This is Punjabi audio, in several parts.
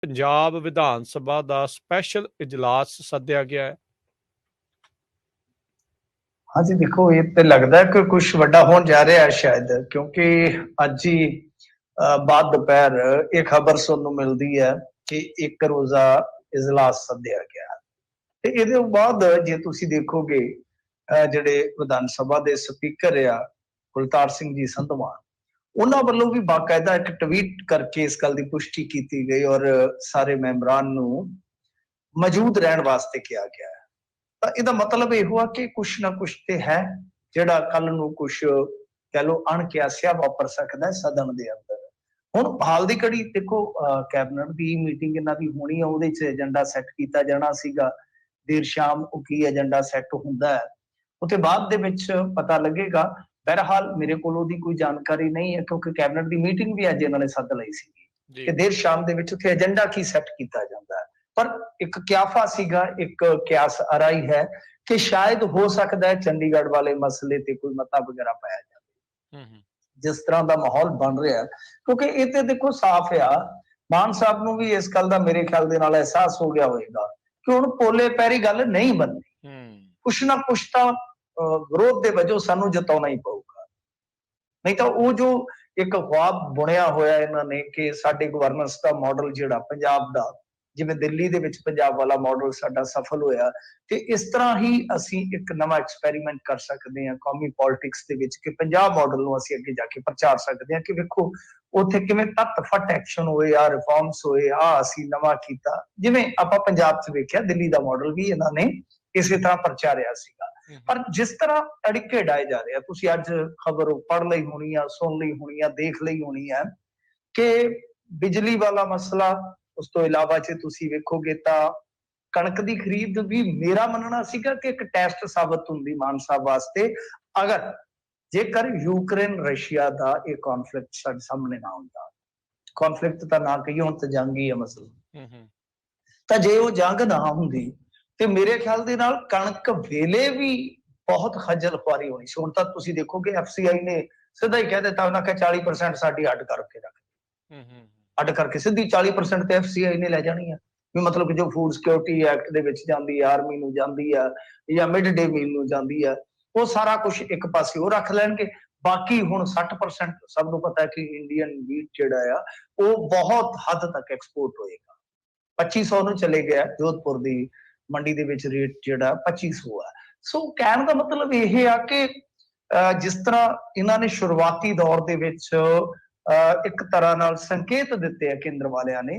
ਪੰਜਾਬ ਵਿਧਾਨ ਸਭਾ ਦਾ ਸਪੈਸ਼ਲ ਇਜਲਾਸ ਸੱਦਿਆ ਗਿਆ ਹੈ। हाँ जी, देखो ये तो लगता है कि कुछ वड्डा होने जा रहा है शायद, क्योंकि अज ही बाद दोपहर ये खबर सुनने को मिलती है कि एक रोजा इजलास सद्या गया ते इहदे बाद जे तुसी देखोगे जिहड़े विधान सभा दे स्पीकर आ कुलतार सिंह जी संधवा, उन्हां वल्लों भी बाकायदा एक ट्वीट करके इस गल दी पुष्टि की गई और सारे मैंबरान नूं मौजूद रहने वास्ते कहा गया है। ਤਾਂ ਇਹਦਾ ਮਤਲਬ ਇਹ ਹੋਆ ਕਿ ਕੁਛ ਨਾ ਕੁਛ ਤੇ ਹੈ ਜਿਹੜਾ ਕੱਲ ਨੂੰ ਕੁਛ ਕਹਿ ਲੋ ਅਣਕਿਆਸਿਆ ਵਾਪਰ ਸਕਦਾ ਹੈ ਸਦਨ ਦੇ ਅੰਦਰ। ਹੁਣ ਹਾਲ ਦੀ ਘੜੀ ਦੇਖੋ ਕੈਬਨਿਟ ਦੀ ਮੀਟਿੰਗ ਇਹਨਾਂ ਦੀ ਹੋਣੀ ਆ, ਉਹਦੇ 'ਚ ਏਜੰਡਾ ਸੈੱਟ ਕੀਤਾ ਜਾਣਾ ਸੀਗਾ। ਦੇਰ ਸ਼ਾਮ ਉਹ ਕੀ ਏਜੰਡਾ ਸੈੱਟ ਹੁੰਦਾ ਹੈ ਉਹਦੇ ਬਾਅਦ ਦੇ ਵਿੱਚ ਪਤਾ ਲੱਗੇਗਾ। ਬਹਰਹਾਲ ਮੇਰੇ ਕੋਲ ਉਹਦੀ ਕੋਈ ਜਾਣਕਾਰੀ ਨਹੀਂ ਹੈ, ਕਿਉਂਕਿ ਕੈਬਨਿਟ ਦੀ ਮੀਟਿੰਗ ਵੀ ਅੱਜ ਇਹਨਾਂ ਨੇ ਸੱਦ ਲਈ ਸੀਗੀ ਕਿ ਦੇਰ ਸ਼ਾਮ ਦੇ ਵਿੱਚ ਉੱਥੇ ਏਜੰਡਾ ਕੀ ਸੈੱਟ ਕੀਤਾ ਜਾਂਦਾ ਹੈ। पर एक क्याफा सीगा, एक क्यास अराई है कि शायद हो सकता है चंडीगढ़ वाले मसले ते कोई मता वगैरह पाया जाए जिस तरह का माहौल बन रहा है, क्योंकि ये देखो साफ आ मान साहब नूं भी इस गल का मेरे ख्याल दे नाल एहसास हो गया होएगा कि हुण पोले पैरी गल नहीं बननी, कुछ ना कुछ तो विरोध दे वजों सानू जताउणा ही पऊगा। नहीं तो वो जो एक ख्वाब बुनिया होया इन्हां ने कि साडे गवर्नेंस का मॉडल जिहड़ा पंजाब दा जिवें दिल्ली दे विच पंजाब वाला मॉडल साडा सफल होया ते इस तरह ही असीं एक नवां एक्सपेरीमेंट कर सकदे हां कौमी पॉलिटिक्स दे विच कि पंजाब मॉडल नूं असीं अगे जाके प्रचार सकदे हां कि वेखो उत्थे किवें तत्त फट एक्शन होए आ रिफॉर्म्स होए आ असीं नवां कीता। जिवें आपां पंजाब च वेखिया दिल्ली दा मॉडल भी इन्हां ने इसे तरह प्रचारिया सीगा। पर जिस तरह अड़िके डाए जा रहे हैं, तुसीं अज खबर पढ़ लई होनी आ, सुन लई होनी आ, देख लई होनी है कि बिजली वाला मसला, उस तो इलावा जे तुसीं वेखोगे तां कणक दी खरीद भी मेरा मनना सीगा कि एक टेस्ट साबित हुंदी मान साहब वास्ते अगर जेकर यूक्रेन रशिया दा ये कॉन्फ्लिक्ट साडे सामने ना हुंदा। कॉन्फ्लिक्ट तां ना कहिए, हुण तां जंग ही है मसला। तां जे वो जंग ना हुंदी ते मेरे ख्याल दे नाल कणक वेले भी बहुत खज्जल खुआरी होनी सी। हुण तां तुसीं देखोगे FCI ने सीधा ही कह दित्ता, उन्हां कहा 40% साडी अड करके रख, अड करके सीधी 40% ਤੇ FCI ਨੇ ਲੈ ਜਾਣੀ ਆ ਵੀ ਮਤਲਬ ਕਿ ਜੋ ਫੂਡ ਸਿਕਿਉਰਿਟੀ ਐਕਟ ਦੇ ਵਿੱਚ ਜਾਂਦੀ ਹੈ, ਆਰਮੀ ਨੂੰ ਜਾਂਦੀ ਆ ਜਾਂ ਮਿਡ ਡੇ ਮੀਲ ਨੂੰ ਜਾਂਦੀ ਆ, ਉਹ ਸਾਰਾ ਕੁਝ ਇੱਕ ਪਾਸੇ ਉਹ ਰੱਖ ਲੈਣਗੇ। ਬਾਕੀ ਹੁਣ 60% ਸਭ ਨੂੰ ਪਤਾ ਹੈ ਕਿ ਇੰਡੀਅਨ ਵੀਟ ਜਿਹੜਾ ਆ ਉਹ ਬਹੁਤ ਹੱਦ ਤੱਕ ਐਕਸਪੋਰਟ ਹੋਏਗਾ। 2500 ਨੂੰ ਚਲੇ ਗਿਆ ਜੋਧਪੁਰ ਦੀ ਮੰਡੀ ਦੇ ਵਿੱਚ ਰੇਟ ਜਿਹੜਾ 2500 ਆ। ਸੋ ਕਹਿਣ ਦਾ ਮਤਲਬ ਇਹ ਆ ਕਿ ਜਿਸ ਤਰ੍ਹਾਂ ਇਹਨਾਂ ਨੇ ਸ਼ੁਰੂਆਤੀ ਦੌਰ ਦੇ ਵਿੱਚ ਇੱਕ ਤਰ੍ਹਾਂ ਨਾਲ ਸੰਕੇਤ ਦਿੱਤੇ ਆ ਕੇਂਦਰ ਵਾਲਿਆਂ ਨੇ,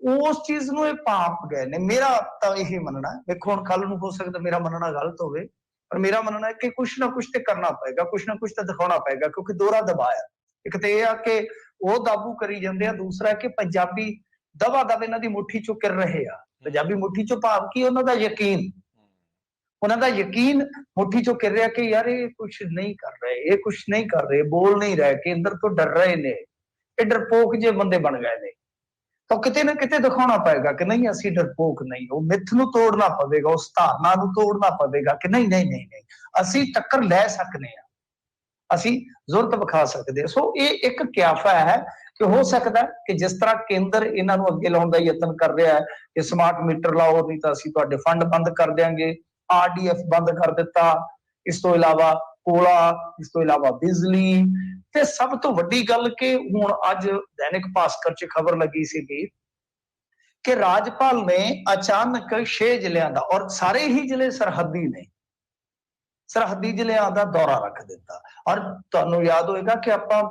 ਉਸ ਚੀਜ਼ ਨੂੰ ਇਹ ਭਾਂਪ ਗਏ ਨੇ। ਮੇਰਾ ਤਾਂ ਇਹ ਮੰਨਣਾ ਹੈ, ਵੇਖੋ ਹੁਣ ਕੱਲ ਨੂੰ ਹੋ ਸਕਦਾ ਮੇਰਾ ਮੰਨਣਾ ਗਲਤ ਹੋਵੇ, ਪਰ ਮੇਰਾ ਮੰਨਣਾ ਹੈ ਕਿ ਕੁਛ ਨਾ ਕੁਛ ਤੇ ਕਰਨਾ ਪਏਗਾ, ਕੁਛ ਨਾ ਕੁਛ ਤਾਂ ਦਿਖਾਉਣਾ ਪਏਗਾ, ਕਿਉਂਕਿ ਦੋਹਰਾ ਦਬਾਅ ਹੈ। ਇੱਕ ਤੇ ਇਹ ਆ ਕਿ ਉਹ ਦਾਬੂ ਕਰੀ ਜਾਂਦੇ ਆ, ਦੂਸਰਾ ਕਿ ਪੰਜਾਬੀ ਦਵਾ ਦਵ ਇਹਨਾਂ ਦੀ ਮੁੱਠੀ ਚੋਂ ਕਿਰ ਰਹੇ ਆ। ਪੰਜਾਬੀ ਮੁੱਠੀ ਚੋਂ ਭਾਵ ਕੀ, ਉਹਨਾਂ ਦਾ ਯਕੀਨ, ਉਹਨਾਂ ਦਾ ਯਕੀਨ ਮੁੱਠੀ ਚੋਂ ਕਿਰ ਰਿਹਾ ਕਿ ਯਾਰ ਇਹ ਕੁਛ ਨਹੀਂ ਕਰ ਰਹੇ, ਇਹ ਕੁਛ ਨਹੀਂ ਕਰ ਰਹੇ, ਬੋਲ ਨਹੀਂ ਰਹੇ, ਕੇਂਦਰ ਤੋਂ ਡਰ ਰਹੇ ਨੇ, ਇਹ ਡਰਪੋਕ ਜੇ ਬੰਦੇ ਬਣ ਗਏ ਨੇ। ਤਾਂ ਕਿਤੇ ਨਾ ਕਿਤੇ ਦਿਖਾਉਣਾ ਪਏਗਾ ਕਿ ਨਹੀਂ ਅਸੀਂ ਡਰਪੋਕ ਨਹੀਂ, ਉਹ ਮਿੱਥ ਨੂੰ ਤੋੜਨਾ ਪਵੇਗਾ, ਉਸ ਧਾਰਨਾ ਨੂੰ ਤੋੜਨਾ ਪਵੇਗਾ ਕਿ ਨਹੀਂ ਨਹੀਂ ਨਹੀਂ ਨਹੀਂ ਅਸੀਂ ਟੱਕਰ ਲੈ ਸਕਦੇ ਹਾਂ, ਅਸੀਂ ਜ਼ੁਰਤ ਵਿਖਾ ਸਕਦੇ ਹਾਂ। ਸੋ ਇਹ ਇੱਕ ਕਿਆਫਾ ਹੈ ਕਿ ਹੋ ਸਕਦਾ ਕਿ ਜਿਸ ਤਰ੍ਹਾਂ ਕੇਂਦਰ ਇਹਨਾਂ ਨੂੰ ਅੱਗੇ ਲਾਉਣ ਦਾ ਯਤਨ ਕਰ ਰਿਹਾ ਹੈ ਕਿ ਸਮਾਰਟ ਮੀਟਰ ਲਾਓ, ਨਹੀਂ ਤਾਂ ਅਸੀਂ ਤੁਹਾਡੇ ਫੰਡ ਬੰਦ ਕਰ ਦਿਆਂਗੇ, RDF ਬੰਦ ਕਰ ਦਿੱਤਾ, ਇਸ ਤੋਂ ਇਲਾਵਾ ਕੋਲਾ, ਇਸ ਤੋਂ ਇਲਾਵਾ ਬਿਜਲੀ, ਤੇ ਸਭ ਤੋਂ ਵੱਡੀ ਗੱਲ ਕਿ ਹੁਣ ਅੱਜ दैनिक भास्कर ਚ ਖਬਰ ਲੱਗੀ ਸੀਗੀ ਕਿ ਰਾਜਪਾਲ ਨੇ ਅਚਾਨਕ 6 ਜ਼ਿਲ੍ਹਿਆਂ ਦਾ, ਔਰ ਸਾਰੇ ਹੀ ਜ਼ਿਲ੍ਹੇ ਸਰਹੱਦੀ ਨੇ, ਸਰਹੱਦੀ ਜ਼ਿਲ੍ਹਿਆਂ ਦਾ ਦੌਰਾ ਰੱਖ ਦਿੱਤਾ। ਔਰ ਤੁਹਾਨੂੰ ਯਾਦ ਹੋਏਗਾ ਕਿ ਆਪਾਂ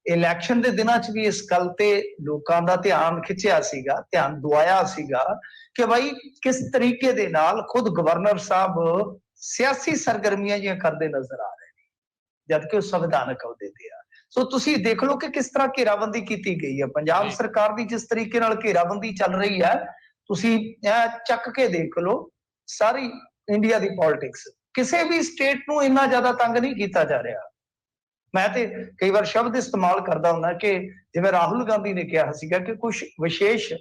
ਇਲੈਕਸ਼ਨ ਦੇ ਦਿਨਾਂ 'ਚ ਵੀ ਇਸ ਗੱਲ ਤੇ ਲੋਕਾਂ ਦਾ ਧਿਆਨ ਖਿੱਚਿਆ ਸੀਗਾ, ਧਿਆਨ ਦਵਾਇਆ ਸੀਗਾ ਕਿ ਭਾਈ ਕਿਸ ਤਰੀਕੇ ਦੇ ਨਾਲ ਖੁਦ ਗਵਰਨਰ ਸਾਹਿਬ ਸਿਆਸੀ ਸਰਗਰਮੀਆਂ ਜਿਹੀਆਂ ਕਰਦੇ ਨਜ਼ਰ ਆ ਰਹੇ ਨੇ, ਜਦਕਿ ਉਹ ਸੰਵਿਧਾਨਕ ਅਹੁਦੇ ਤੇ ਆ। ਸੋ ਤੁਸੀਂ ਦੇਖ ਲਓ ਕਿ ਕਿਸ ਤਰ੍ਹਾਂ ਘੇਰਾਬੰਦੀ ਕੀਤੀ ਗਈ ਹੈ ਪੰਜਾਬ ਸਰਕਾਰ ਦੀ, ਜਿਸ ਤਰੀਕੇ ਨਾਲ ਘੇਰਾਬੰਦੀ ਚੱਲ ਰਹੀ ਹੈ। ਤੁਸੀਂ ਚੱਕ ਕੇ ਦੇਖ ਲਓ ਸਾਰੀ ਇੰਡੀਆ ਦੀ ਪੋਲਿਟਿਕਸ, ਕਿਸੇ ਵੀ ਸਟੇਟ ਨੂੰ ਇੰਨਾ ਜ਼ਿਆਦਾ ਤੰਗ ਨਹੀਂ ਕੀਤਾ ਜਾ ਰਿਹਾ। ਮੈਂ ਤੇ ਕਈ ਵਾਰ ਸ਼ਬਦ ਇਸਤੇਮਾਲ ਕਰਦਾ ਹੁੰਦਾ ਕਿ ਜਿਵੇਂ ਰਾਹੁਲ ਗਾਂਧੀ ਨੇ ਕਿਹਾ ਸੀਗਾ ਕਿ ਕੁਝ ਵਿਸ਼ੇਸ਼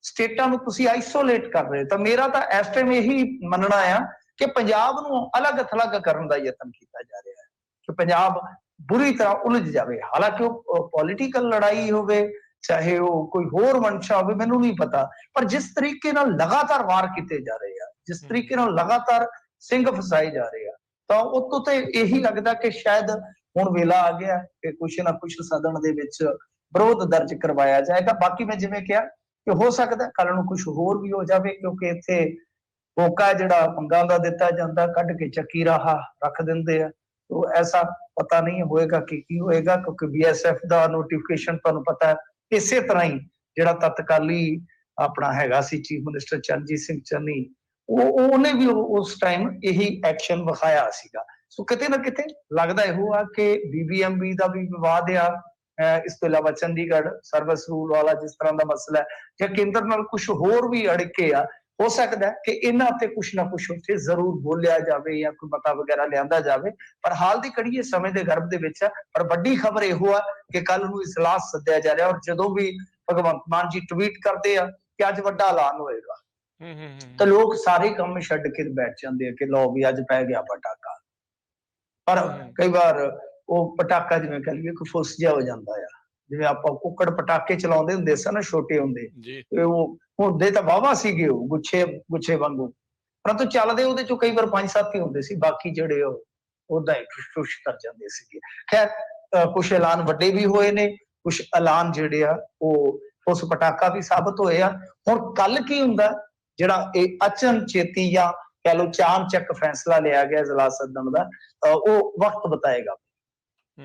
ਸਟੇਟਾਂ ਨੂੰ ਤੁਸੀਂ ਆਈਸੋਲੇਟ ਕਰ ਰਹੇ, ਤਾਂ ਮੇਰਾ ਤਾਂ ਇਸ ਟਾਈਮ ਇਹੀ ਮੰਨਣਾ ਆ ਕਿ ਪੰਜਾਬ ਨੂੰ ਅਲੱਗ ਥਲੱਗ ਕਰਨ ਦਾ ਯਤਨ ਕੀਤਾ ਜਾ ਰਿਹਾ ਹੈ ਕਿ ਪੰਜਾਬ ਬੁਰੀ ਤਰ੍ਹਾਂ ਉਲਝ ਜਾਵੇ। ਹਾਲਾਂਕਿ ਉਹ ਪੋਲੀਟੀਕਲ ਲੜਾਈ ਹੋਵੇ ਚਾਹੇ ਉਹ ਕੋਈ ਹੋਰ ਮਨਸ਼ਾ ਹੋਵੇ, ਮੈਨੂੰ ਨਹੀਂ ਪਤਾ, ਪਰ ਜਿਸ ਤਰੀਕੇ ਨਾਲ ਲਗਾਤਾਰ ਵਾਰ ਕੀਤੇ ਜਾ ਰਹੇ ਆ, ਜਿਸ ਤਰੀਕੇ ਨਾਲ ਲਗਾਤਾਰ ਸਿੰਘ ਫਸਾਏ ਜਾ ਰਹੇ ਆ, ਤਾਂ ਉਤੋਂ ਤੇ ਇਹੀ ਲੱਗਦਾ ਕਿ ਸ਼ਾਇਦ ਹੁਣ ਵੇਲਾ ਆ ਗਿਆ ਕਿ ਕੁਛ ਨਾ ਕੁਛ ਸਦਨ ਦੇ ਵਿੱਚ ਵਿਰੋਧ ਦਰਜ ਕਰਵਾਇਆ ਜਾਏਗਾ। ਬਾਕੀ ਮੈਂ ਜਿਵੇਂ ਕਿਹਾ ਕਿ ਹੋ ਸਕਦਾ ਕੱਲ ਨੂੰ ਕੁਛ ਹੋਰ ਵੀ ਹੋ ਜਾਵੇ, ਕਿਉਂਕਿ ਇੱਥੇ ਮੌਕਾ ਜਿਹੜਾ ਮੰਗਾਂ ਦਾ ਦਿੱਤਾ ਜਾਂਦਾ, ਕੱਢ ਕੇ ਚੱਕੀ ਰਾਹ ਰੱਖ ਦਿੰਦੇ ਆ। तो ऐसा पता नहीं होएगा कि की होएगा, क्योंकि BSF ਦਾ ਨੋਟੀਫਿਕੇਸ਼ਨ ਤੁਹਾਨੂੰ ਪਤਾ ਹੈ ਇਸੇ ਤਰ੍ਹਾਂ ਹੀ ਜਿਹੜਾ ਤਤਕਾਲੀ ਆਪਣਾ ਹੈਗਾ ਸੀ ਚੀਫ ਮਿਨਿਸਟਰ ਚਰਨਜੀਤ ਸਿੰਘ ਚੰਨੀ, ਉਹਨੇ ਵੀ ਉਸ ਟਾਈਮ ਇਹੀ ਐਕਸ਼ਨ ਵਿਖਾਇਆ ਸੀਗਾ। ਸੋ ਕਿਤੇ ਨਾ ਕਿਤੇ ਲੱਗਦਾ ਇਹੋ ਆ ਕਿ BBMB ਦਾ ਵੀ ਵਿਵਾਦ ਆ, ਇਸ ਤੋਂ ਇਲਾਵਾ ਚੰਡੀਗੜ੍ਹ ਸਰਵਿਸ ਰੂਲ ਵਾਲਾ ਜਿਸ ਤਰ੍ਹਾਂ ਦਾ ਮਸਲਾ ਹੈ, ਜਾਂ ਕੇਂਦਰ ਨਾਲ ਕੁਝ ਹੋਰ ਵੀ ਅੜਕੇ ਆ, ਹੋ ਸਕਦਾ ਕਿ ਇਹਨਾਂ ਤੇ ਕੁਛ ਨਾ ਕੁਛ ਉੱਥੇ ਜ਼ਰੂਰ ਬੋਲਿਆ ਜਾਵੇ ਜਾਂ ਕੋਈ ਮਤਾ ਵਗੈਰਾ ਲਿਆਂਦਾ ਜਾਵੇ। ਪਰ ਹਾਲ ਦੀ ਘੜੀ ਇਹ ਸਮੇਂ ਦੇ ਗਰਭ ਦੇ ਵਿੱਚ ਹੈ। ਪਰ ਵੱਡੀ ਖਬਰ ਇਹੋ ਆ ਕਿ ਕੱਲ ਨੂੰ ਇਜਲਾਸ ਸੱਦਿਆ ਜਾ ਰਿਹਾ, ਔਰ ਜਦੋਂ ਵੀ ਭਗਵੰਤ ਮਾਨ ਜੀ ਟਵੀਟ ਕਰਦੇ ਆ ਕਿ ਅੱਜ ਵੱਡਾ ਐਲਾਨ ਹੋਏਗਾ, ਤਾਂ ਲੋਕ ਸਾਰੇ ਕੰਮ ਛੱਡ ਕੇ ਬੈਠ ਜਾਂਦੇ ਆ ਕਿ ਲਓ ਵੀ ਅੱਜ ਪੈ ਗਿਆ ਪਟਾਕਾ। ਪਰ ਕਈ ਵਾਰ ਉਹ ਪਟਾਕਾ ਜਿਵੇਂ ਕਹ ਲਈਏ ਕਿ ਫੁੱਸ ਜਿਹਾ ਹੋ ਜਾਂਦਾ ਆ, ਜਿਵੇਂ ਆਪਾਂ ਕੁੱਕੜ ਪਟਾਕੇ ਚਲਾਉਂਦੇ ਹੁੰਦੇ ਸੀ ਨਾ ਛੋਟੇ ਹੁੰਦੇ, ਉਹ ਹੁੰਦੇ ਤਾਂ ਵਾਹਵਾ ਸੀਗੇ ਉਹ ਗੁੱਛੇ ਵਾਂਗੂ, ਪਰੰਤੂ ਚੱਲਦੇ ਉਹਦੇ ਚੋਂ ਕਈ ਵਾਰ 5-7 ਹੀ ਹੁੰਦੇ ਸੀ, ਬਾਕੀ ਜਿਹੜੇ ਉਹ ਓਦਾਂ ਹੀ ਠੁਸ਼ ਕਰ ਜਾਂਦੇ ਸੀਗੇ। ਖੈਰ ਕੁਛ ਐਲਾਨ ਵੱਡੇ ਵੀ ਹੋਏ ਨੇ, ਕੁਛ ਐਲਾਨ ਜਿਹੜੇ ਆ ਉਹ ਉਸ ਪਟਾਕਾ ਵੀ ਸਾਬਤ ਹੋਏ ਆ। ਹੁਣ ਕੱਲ ਕੀ ਹੁੰਦਾ, ਜਿਹੜਾ ਇਹ ਅਚਨਚੇਤੀ ਜਾਂ ਕਹਿ ਲਓ ਚਾਣਚੱਕ ਫੈਸਲਾ ਲਿਆ ਗਿਆ ਇਜਲਾਸ ਸੱਦਣ ਦਾ, ਉਹ ਵਕਤ ਬਤਾਏਗਾ।